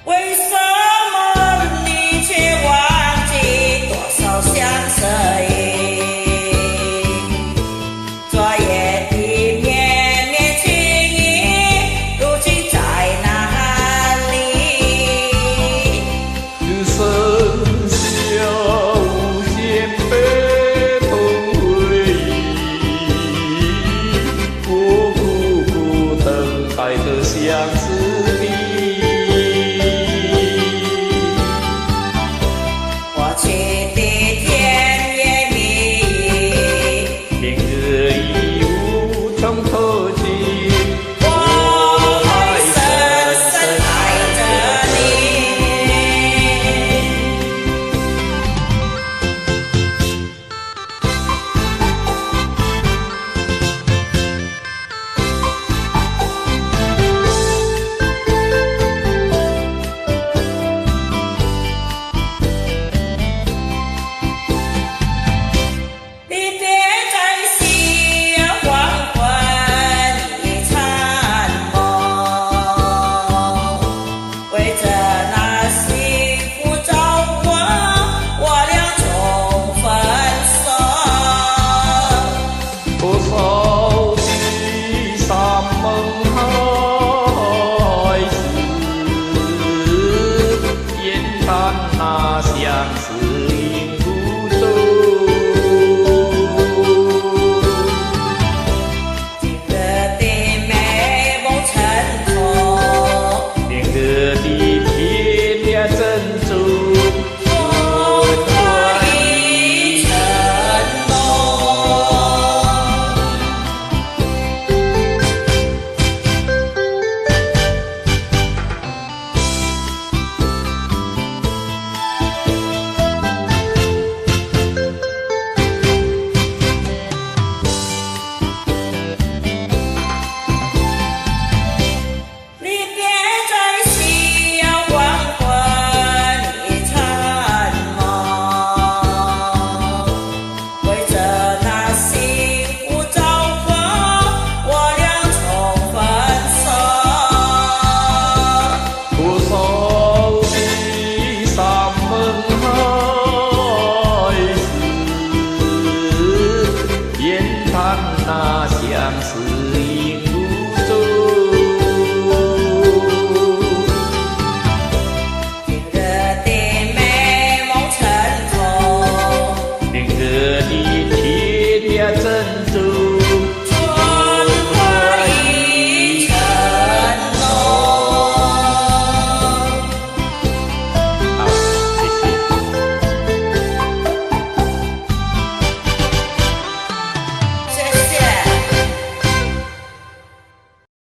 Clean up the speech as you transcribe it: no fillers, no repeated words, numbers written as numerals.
为什么你却忘记多少相思意？昨夜的绵绵情意，如今在哪里？只剩下无限悲痛回忆，我苦苦等待的相思地。过去的甜言蜜语，明日已无从可及。我还深深爱着你。离别在夕阳黄昏已残梦，为着那幸福着火，我俩终分手。多少的山盟。